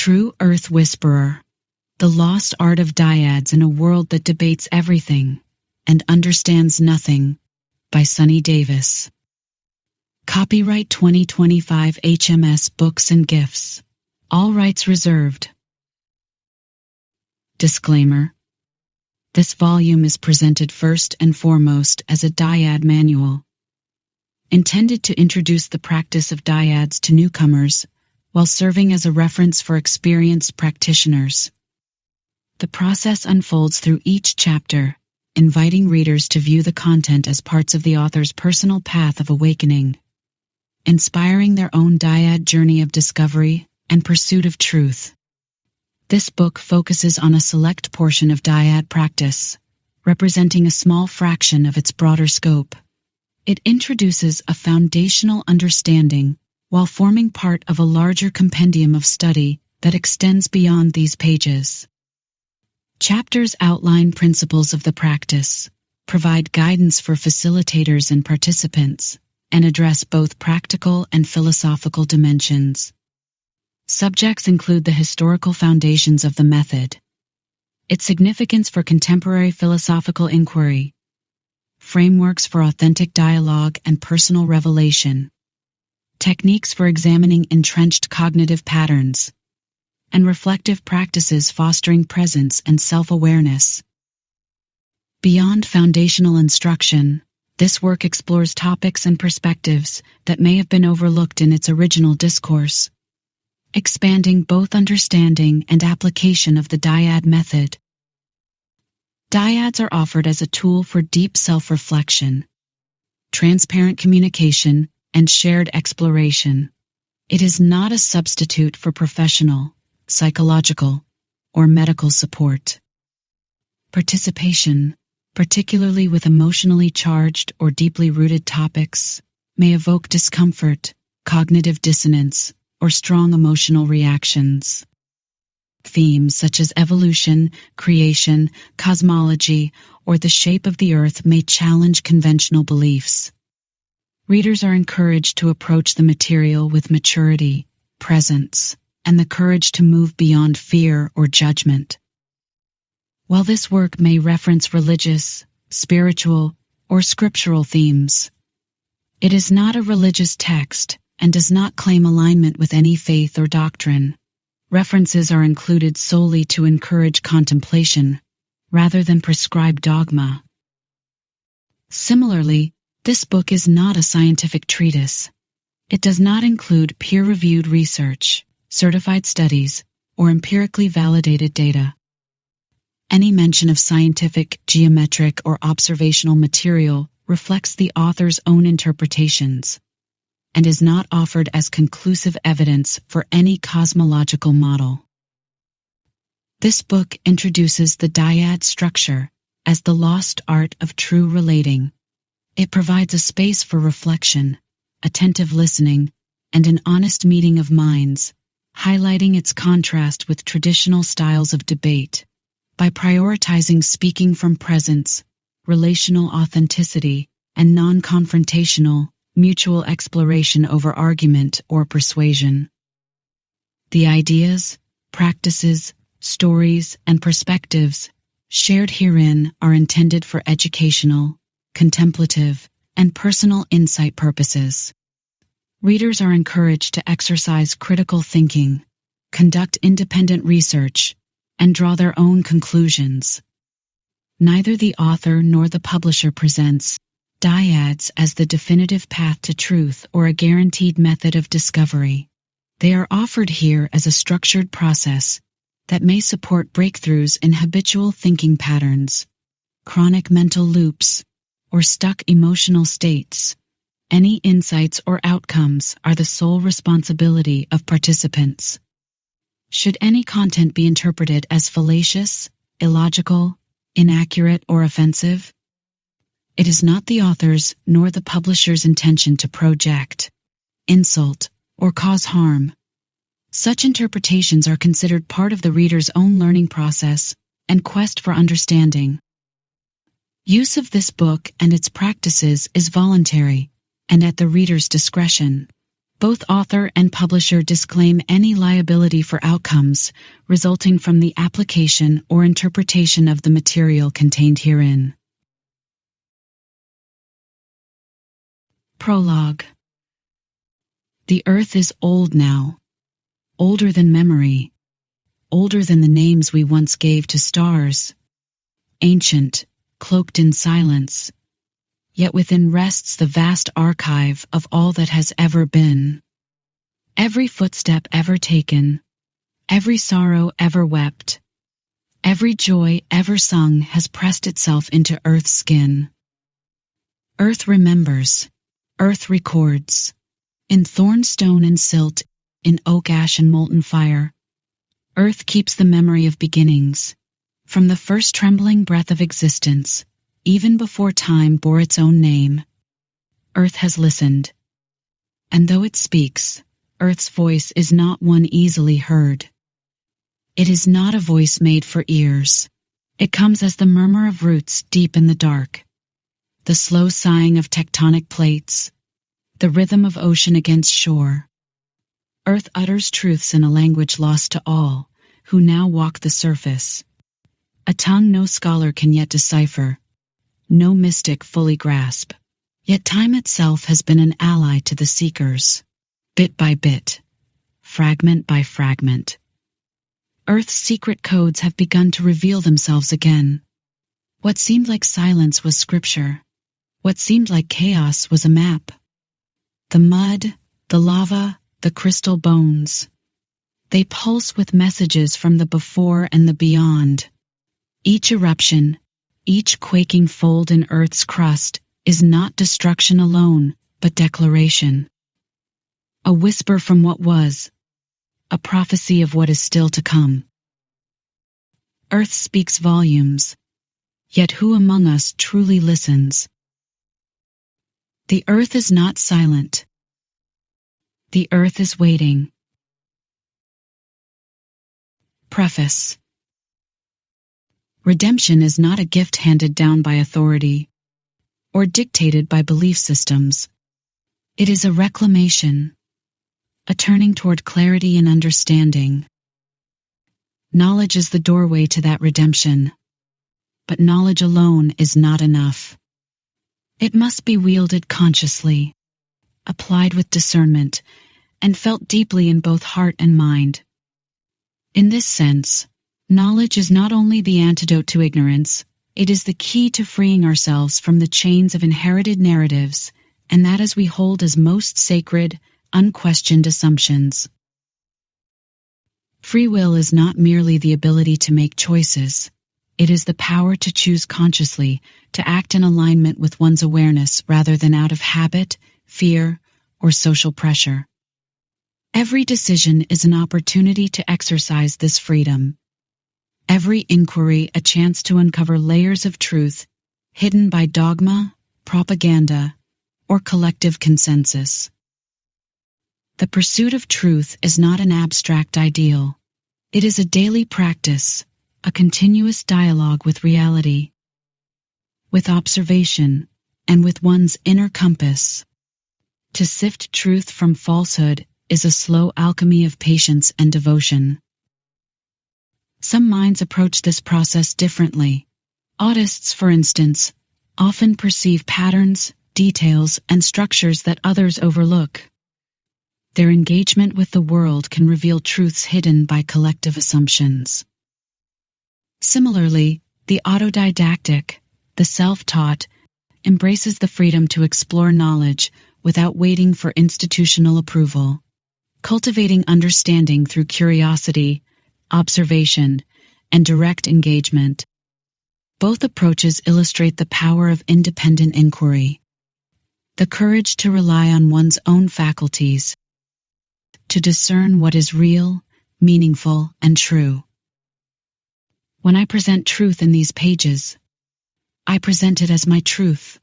True Earth Whisperer. The Lost Art of Dyads in a World That Debates Everything and Understands Nothing, by Sunny Davis. Copyright 2025 HMS Books and Gifts. All rights reserved. Disclaimer. This volume is presented first and foremost as a dyad manual, intended to introduce the practice of dyads to newcomers while serving as a reference for experienced practitioners. The process unfolds through each chapter, inviting readers to view the content as parts of the author's personal path of awakening, inspiring their own dyad journey of discovery and pursuit of truth. This book focuses on a select portion of dyad practice, representing a small fraction of its broader scope. It introduces a foundational understanding while forming part of a larger compendium of study that extends beyond these pages. Chapters outline principles of the practice, provide guidance for facilitators and participants, and address both practical and philosophical dimensions. Subjects include the historical foundations of the method, its significance for contemporary philosophical inquiry, frameworks for authentic dialogue and personal revelation, techniques for examining entrenched cognitive patterns, and reflective practices fostering presence and self-awareness. Beyond foundational instruction, this work explores topics and perspectives that may have been overlooked in its original discourse, expanding both understanding and application of the dyad method. Dyads are offered as a tool for deep self-reflection, transparent communication, and shared exploration. It is not a substitute for professional, psychological, or medical support. Participation, particularly with emotionally charged or deeply rooted topics, may evoke discomfort, cognitive dissonance, or strong emotional reactions. Themes such as evolution, creation, cosmology, or the shape of the earth may challenge conventional beliefs. Readers are encouraged to approach the material with maturity, presence, and the courage to move beyond fear or judgment. While this work may reference religious, spiritual, or scriptural themes, it is not a religious text and does not claim alignment with any faith or doctrine. References are included solely to encourage contemplation, rather than prescribe dogma. Similarly, this book is not a scientific treatise. It does not include peer-reviewed research, certified studies, or empirically validated data. Any mention of scientific, geometric, or observational material reflects the author's own interpretations, and is not offered as conclusive evidence for any cosmological model. This book introduces the dyad structure as the lost art of true relating. It provides a space for reflection, attentive listening, and an honest meeting of minds, highlighting its contrast with traditional styles of debate. By prioritizing speaking from presence, relational authenticity, and non-confrontational, mutual exploration over argument or persuasion. The ideas, practices, stories, and perspectives shared herein are intended for educational, contemplative, and personal insight purposes. Readers are encouraged to exercise critical thinking, conduct independent research, and draw their own conclusions. Neither the author nor the publisher presents dyads as the definitive path to truth or a guaranteed method of discovery. They are offered here as a structured process that may support breakthroughs in habitual thinking patterns, chronic mental loops, or stuck emotional states. Any insights or outcomes are the sole responsibility of participants. Should any content be interpreted as fallacious, illogical, inaccurate, or offensive, it is not the author's nor the publisher's intention to project, insult, or cause harm. Such interpretations are considered part of the reader's own learning process and quest for understanding. Use of this book and its practices is voluntary and at the reader's discretion. Both author and publisher disclaim any liability for outcomes resulting from the application or interpretation of the material contained herein. Prologue. The earth is old now, older than memory, older than the names we once gave to stars, ancient, cloaked in silence, yet within rests the vast archive of all that has ever been. Every footstep ever taken, every sorrow ever wept, every joy ever sung has pressed itself into Earth's skin. Earth remembers, Earth records, in thorn stone and silt, in oak ash and molten fire. Earth keeps the memory of beginnings, from the first trembling breath of existence, even before time bore its own name. Earth has listened. And though it speaks, Earth's voice is not one easily heard. It is not a voice made for ears. It comes as the murmur of roots deep in the dark, the slow sighing of tectonic plates, the rhythm of ocean against shore. Earth utters truths in a language lost to all who now walk the surface, a tongue no scholar can yet decipher, no mystic fully grasp. Yet time itself has been an ally to the seekers, bit by bit, fragment by fragment. Earth's secret codes have begun to reveal themselves again. What seemed like silence was scripture. What seemed like chaos was a map. The mud, the lava, the crystal bones. They pulse with messages from the before and the beyond. Each eruption, each quaking fold in Earth's crust is not destruction alone, but declaration. A whisper from what was, a prophecy of what is still to come. Earth speaks volumes, yet who among us truly listens? The earth is not silent. The earth is waiting. Preface. Redemption is not a gift handed down by authority or dictated by belief systems. It is a reclamation, a turning toward clarity and understanding. Knowledge is the doorway to that redemption, but knowledge alone is not enough. It must be wielded consciously, applied with discernment, and felt deeply in both heart and mind. In this sense, knowledge is not only the antidote to ignorance, it is the key to freeing ourselves from the chains of inherited narratives, and that as we hold as most sacred, unquestioned assumptions. Free will is not merely the ability to make choices. It is the power to choose consciously, to act in alignment with one's awareness rather than out of habit, fear, or social pressure. Every decision is an opportunity to exercise this freedom. Every inquiry a chance to uncover layers of truth hidden by dogma, propaganda, or collective consensus. The pursuit of truth is not an abstract ideal. It is a daily practice, a continuous dialogue with reality, with observation, and with one's inner compass. To sift truth from falsehood is a slow alchemy of patience and devotion. Some minds approach this process differently. Autists, for instance, often perceive patterns, details, and structures that others overlook. Their engagement with the world can reveal truths hidden by collective assumptions. Similarly, the autodidactic, the self-taught, embraces the freedom to explore knowledge without waiting for institutional approval, cultivating understanding through curiosity, observation, and direct engagement. Both approaches illustrate the power of independent inquiry, the courage to rely on one's own faculties, to discern what is real, meaningful, and true. When I present truth in these pages, I present it as my truth,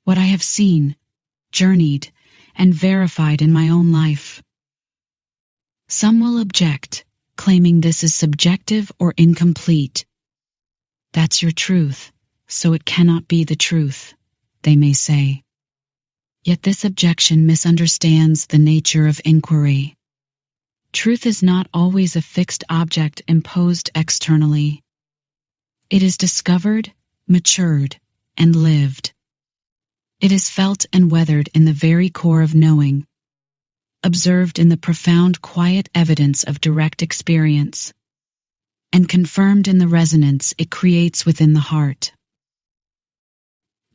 what I have seen, journeyed, and verified in my own life. Some will object, claiming this is subjective or incomplete. That's your truth, so it cannot be the truth, they may say. Yet this objection misunderstands the nature of inquiry. Truth is not always a fixed object imposed externally. It is discovered, matured, and lived. It is felt and weathered in the very core of knowing, observed in the profound quiet evidence of direct experience, and confirmed in the resonance it creates within the heart.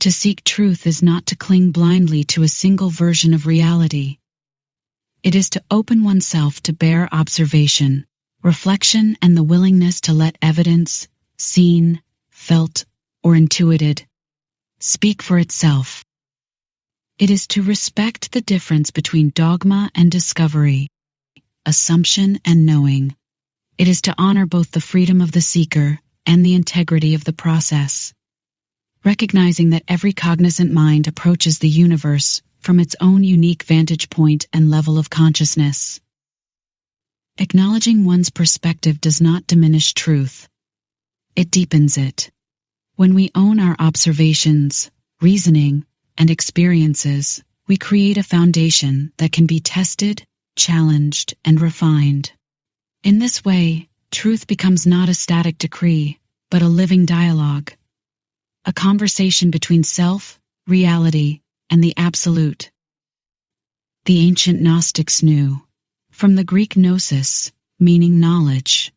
To seek truth is not to cling blindly to a single version of reality. It is to open oneself to bare observation, reflection, and the willingness to let evidence, seen, felt, or intuited, speak for itself. It is to respect the difference between dogma and discovery, assumption and knowing. It is to honor both the freedom of the seeker and the integrity of the process, recognizing that every cognizant mind approaches the universe from its own unique vantage point and level of consciousness. Acknowledging one's perspective does not diminish truth. It deepens it. When we own our observations, reasoning, and experiences, we create a foundation that can be tested, challenged, and refined. In this way, truth becomes not a static decree, but a living dialogue, a conversation between self, reality, and the absolute. The ancient Gnostics knew, from the Greek gnosis, meaning knowledge.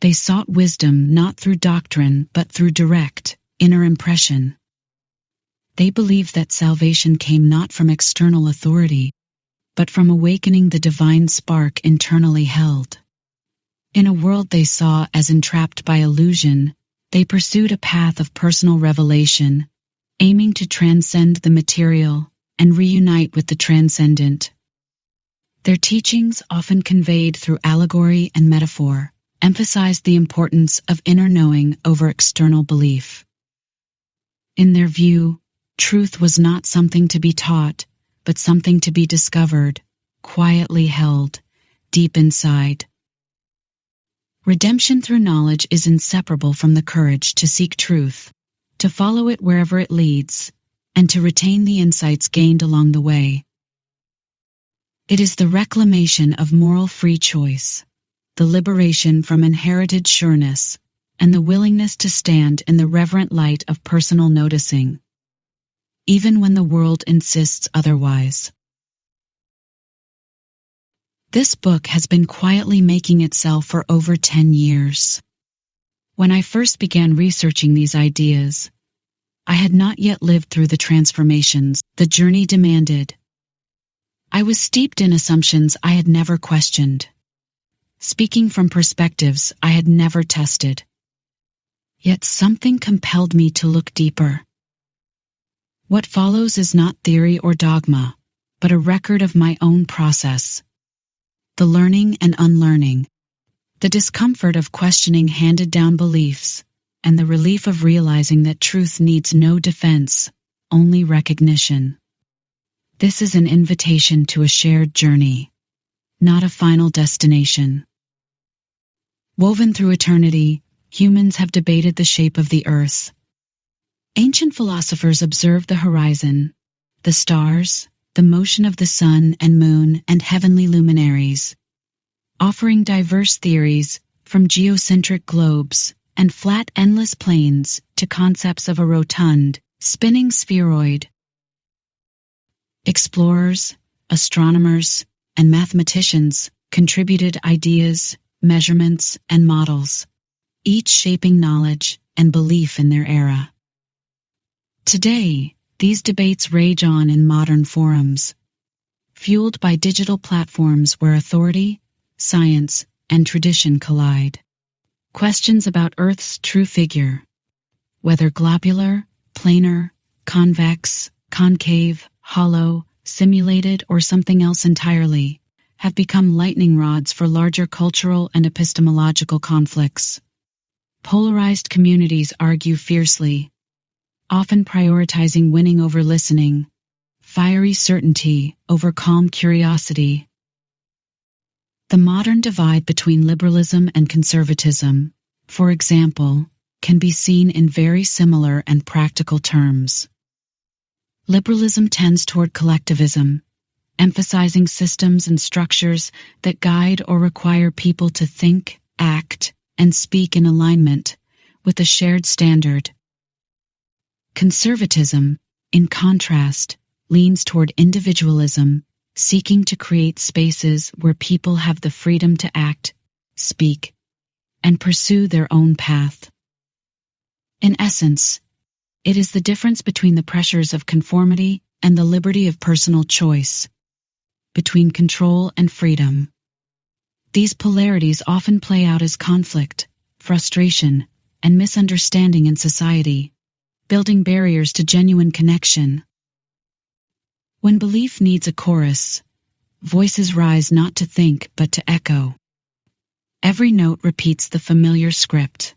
They sought wisdom not through doctrine but through direct, inner impression. They believed that salvation came not from external authority, but from awakening the divine spark internally held. In a world they saw as entrapped by illusion, they pursued a path of personal revelation, aiming to transcend the material and reunite with the transcendent. Their teachings, often conveyed through allegory and metaphor, emphasized the importance of inner knowing over external belief. In their view, truth was not something to be taught, but something to be discovered, quietly held, deep inside. Redemption through knowledge is inseparable from the courage to seek truth, to follow it wherever it leads, and to retain the insights gained along the way. It is the reclamation of moral free choice, the liberation from inherited sureness, and the willingness to stand in the reverent light of personal noticing, even when the world insists otherwise. This book has been quietly making itself for over 10 years. When I first began researching these ideas, I had not yet lived through the transformations the journey demanded. I was steeped in assumptions I had never questioned, speaking from perspectives I had never tested. Yet something compelled me to look deeper. What follows is not theory or dogma, but a record of my own process. The learning and unlearning, the discomfort of questioning handed-down beliefs, and the relief of realizing that truth needs no defense, only recognition. This is an invitation to a shared journey, not a final destination. Woven through eternity, humans have debated the shape of the earth. Ancient philosophers observed the horizon, the stars, the motion of the sun and moon and heavenly luminaries, offering diverse theories from geocentric globes and flat endless plains to concepts of a rotund, spinning spheroid. Explorers, astronomers, and mathematicians contributed ideas, measurements, and models, each shaping knowledge and belief in their era. Today, these debates rage on in modern forums, fueled by digital platforms where authority, science, and tradition collide. Questions about Earth's true figure, whether globular, planar, convex, concave, hollow, simulated, or something else entirely, have become lightning rods for larger cultural and epistemological conflicts. Polarized communities argue fiercely, often prioritizing winning over listening, fiery certainty over calm curiosity. The modern divide between liberalism and conservatism, for example, can be seen in very similar and practical terms. Liberalism tends toward collectivism, emphasizing systems and structures that guide or require people to think, act, and speak in alignment with a shared standard. Conservatism, in contrast, leans toward individualism, seeking to create spaces where people have the freedom to act, speak, and pursue their own path. In essence, it is the difference between the pressures of conformity and the liberty of personal choice, between control and freedom. These polarities often play out as conflict, frustration, and misunderstanding in society, building barriers to genuine connection. When belief needs a chorus, voices rise not to think but to echo. Every note repeats the familiar script.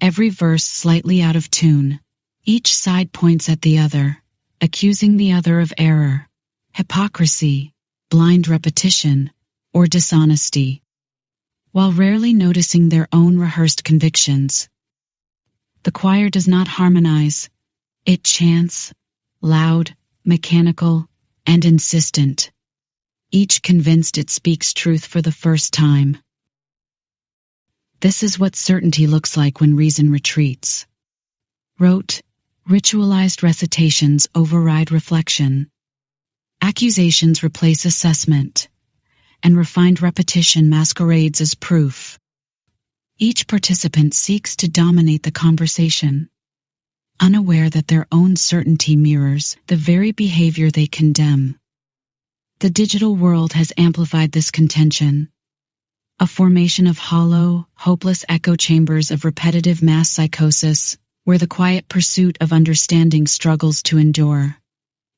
Every verse slightly out of tune. Each side points at the other, accusing the other of error, hypocrisy, blind repetition, or dishonesty, while rarely noticing their own rehearsed convictions. The choir does not harmonize. It chants, loud, mechanical, and insistent, each convinced it speaks truth for the first time. This is what certainty looks like when reason retreats. Rote, ritualized recitations override reflection. Accusations replace assessment, and refined repetition masquerades as proof. Each participant seeks to dominate the conversation, unaware that their own certainty mirrors the very behavior they condemn. The digital world has amplified this contention, a formation of hollow, hopeless echo chambers of repetitive mass psychosis, where the quiet pursuit of understanding struggles to endure.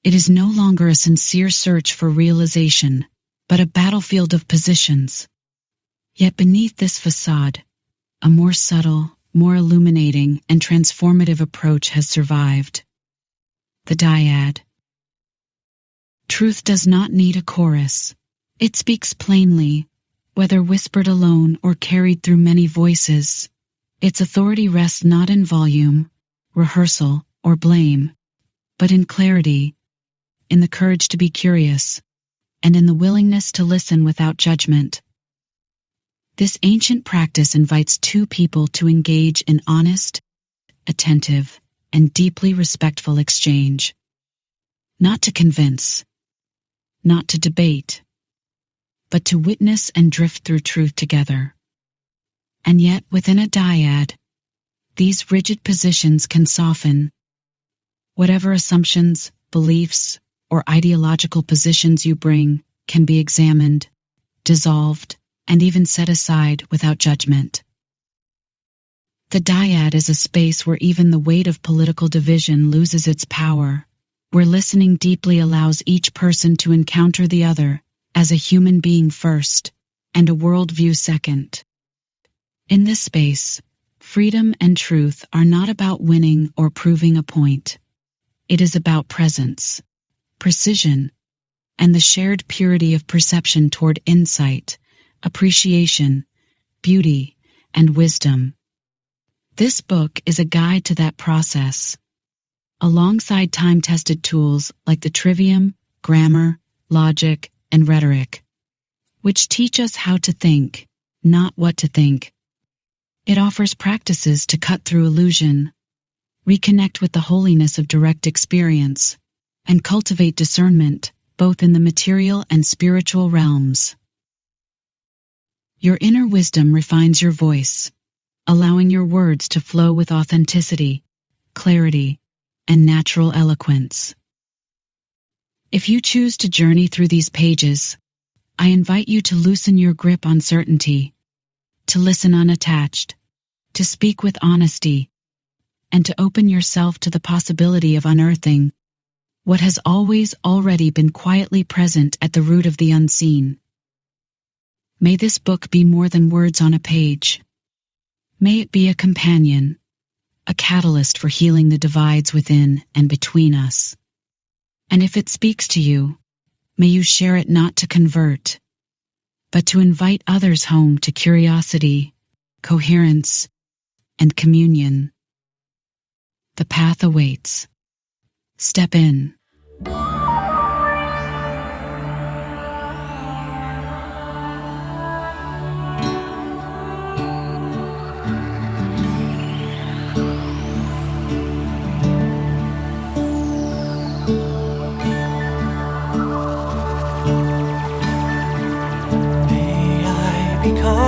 It is no longer a sincere search for realization, but a battlefield of positions. Yet beneath this facade, a more subtle, more illuminating, and transformative approach has survived. The dyad. Truth does not need a chorus. It speaks plainly, whether whispered alone or carried through many voices. Its authority rests not in volume, rehearsal, or blame, but in clarity, in the courage to be curious, and in the willingness to listen without judgment. This ancient practice invites two people to engage in honest, attentive, and deeply respectful exchange. Not to convince, not to debate, but to witness and drift through truth together. And yet, within a dyad, these rigid positions can soften. Whatever assumptions, beliefs, or ideological positions you bring can be examined, dissolved, and even set aside without judgment. The dyad is a space where even the weight of political division loses its power, where listening deeply allows each person to encounter the other as a human being first, and a worldview second. In this space, freedom and truth are not about winning or proving a point. It is about presence, precision, and the shared purity of perception toward insight, appreciation, beauty, and wisdom. This book is a guide to that process, alongside time-tested tools like the trivium, grammar, logic, and rhetoric, which teach us how to think, not what to think. It offers practices to cut through illusion, reconnect with the holiness of direct experience, and cultivate discernment, both in the material and spiritual realms. Your inner wisdom refines your voice, allowing your words to flow with authenticity, clarity, and natural eloquence. If you choose to journey through these pages, I invite you to loosen your grip on certainty, to listen unattached, to speak with honesty, and to open yourself to the possibility of unearthing what has always already been quietly present at the root of the unseen. May this book be more than words on a page. May it be a companion, a catalyst for healing the divides within and between us. And if it speaks to you, may you share it not to convert, but to invite others home to curiosity, coherence, and communion. The path awaits. Step in, May I become